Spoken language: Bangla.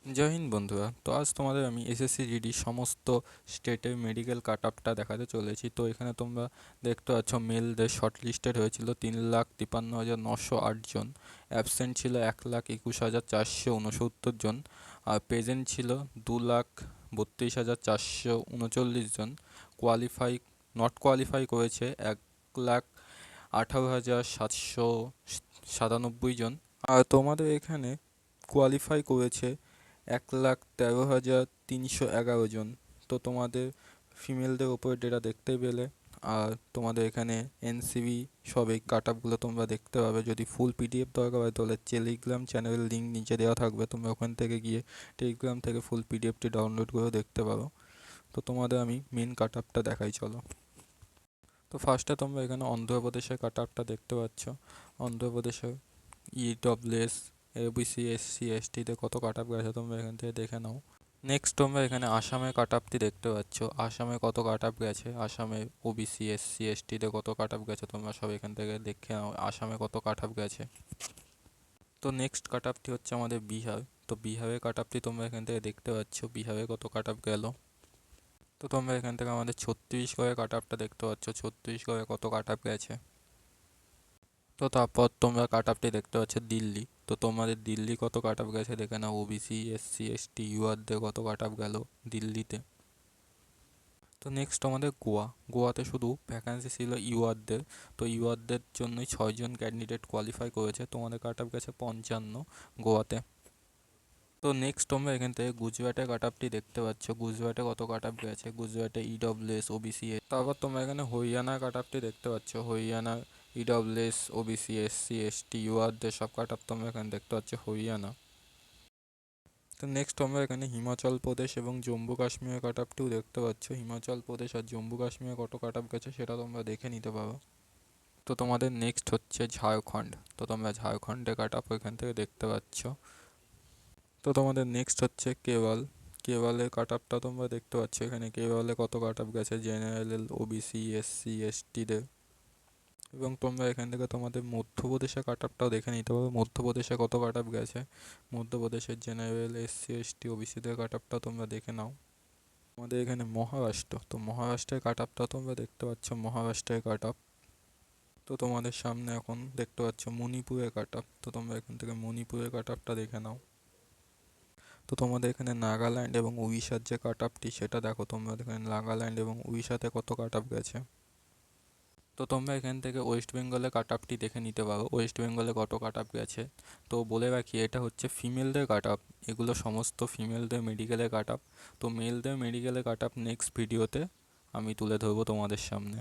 জয় হিন্দ বন্ধুরা। তো আজ তোমাদের আমি এসএসসি জিডি সমস্ত স্টেটের মেডিকেল কাট আপটা দেখাতে চলেছি। তো এখানে তোমরা দেখতে পাচ্ছ মেলদের শর্ট লিস্টেড হয়েছিল 3,53,908 জন, অ্যাবসেন্ট ছিল 1,21,469 জন, আর প্রেজেন্ট ছিল 2,32,439 জন। কোয়ালিফাই নট কোয়ালিফাই করেছে 1,18,797 জন। আর তোমাদের এখানে কোয়ালিফাই করেছে 1,13,311 জন। তো তোমাদের ফিমেলদের ওপরে ডেটা দেখতে পেলে। আর তোমাদের এখানে এনসিবি সব এই কাট আপগুলো তোমরা দেখতে পাবে। যদি ফুল পিডিএফ দরকার হয় তাহলে টেলিগ্রাম চ্যানেলের লিঙ্ক নিচে দেওয়া থাকবে, তোমরা ওখান থেকে গিয়ে টেলিগ্রাম থেকে ফুল পিডিএফটি ডাউনলোড করে দেখতে পারো। তো তোমাদের আমি মেন কাট আপটা দেখাই, চলো। তো ফার্স্টে তোমরা এখানে অন্ধ্রপ্রদেশের কাট আপটা দেখতে পাচ্ছ। অন্ধ্রপ্রদেশের ইডব্লিউএস ওবিসি এসসি এসটিতে কত কাট আপ গেছে তোমরা এখান থেকে দেখে নাও। নেক্সট তোমরা এখানে আসামের কাট আপটি দেখতে পাচ্ছ। আসামে কত কাট আপ গেছে, আসামে ওবিসি এসসি এসটিতে কত কাট আপ গেছে তোমরা সব এখান থেকে দেখে নাও আসামে কত কাট আপ গেছে। তো নেক্সট কাট আপটি হচ্ছে আমাদের বিহার। তো বিহারের কাট আপটি তোমরা এখান থেকে দেখতে পাচ্ছ বিহারে কত কাট আপ গেল। তো তোমরা এখান থেকে আমাদের ছত্তিশগড়ের কাট আপটা দেখতে পাচ্ছ, ছত্তিশগড়ে কত কাট আপ গেছে। তো তারপর তোমরা কাট আপটি দেখতে পাচ্ছ দিল্লি। তো তোমাদের দিল্লি কত কাট আপ গেছে দেখে নাও, ওবিসি এসসি এসটি ইউআরদের কত কাট আপ গেল দিল্লিতে। তো নেক্সট আমাদের গোয়া। গোয়াতে শুধু ভ্যাকান্সি ছিল ইউআরদের। তো ইউআরদের জন্যই 6 জন ক্যান্ডিডেট কোয়ালিফাই করেছে, তোমাদের কাট আপ গেছে 55 গোয়াতে। তো নেক্সট তোমরা এখান থেকে গুজরাটের কাট আপটি দেখতে পাচ্ছ, গুজরাটে কত কাট আপ গেছে, গুজরাটে ইডব্লিউএস ওবিসি। তারপর তোমরা এখানে হরিয়ানার কাট আপটি দেখতে পাচ্ছ, Haryana EWS OBC SC ST ইউআরদের সব কাট আপ তোমরা এখানে দেখতে পাচ্ছ হরিয়ানা। তো নেক্সট তোমরা এখানে হিমাচল প্রদেশ এবং জম্মু কাশ্মীরের কাট আপটিও দেখতে পাচ্ছ, হিমাচল প্রদেশ আর জম্মু কাশ্মীরে কত কাট আপ গেছে সেটা তোমরা দেখে নিতে পারো। তো তোমাদের নেক্সট হচ্ছে ঝাড়খণ্ড। তো তোমরা ঝাড়খণ্ডে কাট আপ এখান থেকে দেখতে পাচ্ছ। তো তোমাদের নেক্সট হচ্ছে কেরল। কেরলের কাট আপটা তোমরা দেখতে পাচ্ছ এখানে, কেরলে কত কাট আপ গেছে জেনারেল ওবিসি এসসি এসটিদের। এবং তোমরা এখান থেকে তোমাদের মধ্যপ্রদেশের কাট আপটাও দেখে নিতে পারো, মধ্যপ্রদেশে কত কাট আপ গেছে, মধ্যপ্রদেশের জেনারেল এসসি এসটি ওবিসিদের কাট আপটা তোমরা দেখে নাও। আমাদের এখানে মহারাষ্ট্র। তো মহারাষ্ট্রের কাট আপটা তোমরা দেখতে পাচ্ছ, মহারাষ্ট্রের কাট আপ। তো তোমাদের সামনে এখন দেখতে পাচ্ছ মণিপুরের কাট আপ। তো তোমরা এখান থেকে মণিপুরের কাট আপটা দেখে নাও। তো তোমাদের এখানে নাগাল্যান্ড এবং উড়িষ্যার যে কাট আপটি সেটা দেখো, তোমরা এখানে নাগাল্যান্ড এবং উড়িষ্যাতে কত কাট আপ গেছে। তো তোমরা এখান থেকে ওয়েস্ট বেঙ্গলে কাট আপটি দেখে নিতে পারো, ওয়েস্ট বেঙ্গলে কত কাট আপ গেছে। তো বলে রাখি এটা হচ্ছে ফিমেলদের কাট আপ, এগুলো সমস্ত ফিমেলদের মেডিকেলের কাট আপ। তো মেলদের মেডিকেলের কাট আপ নেক্সট ভিডিওতে আমি তুলে ধরবো তোমাদের সামনে।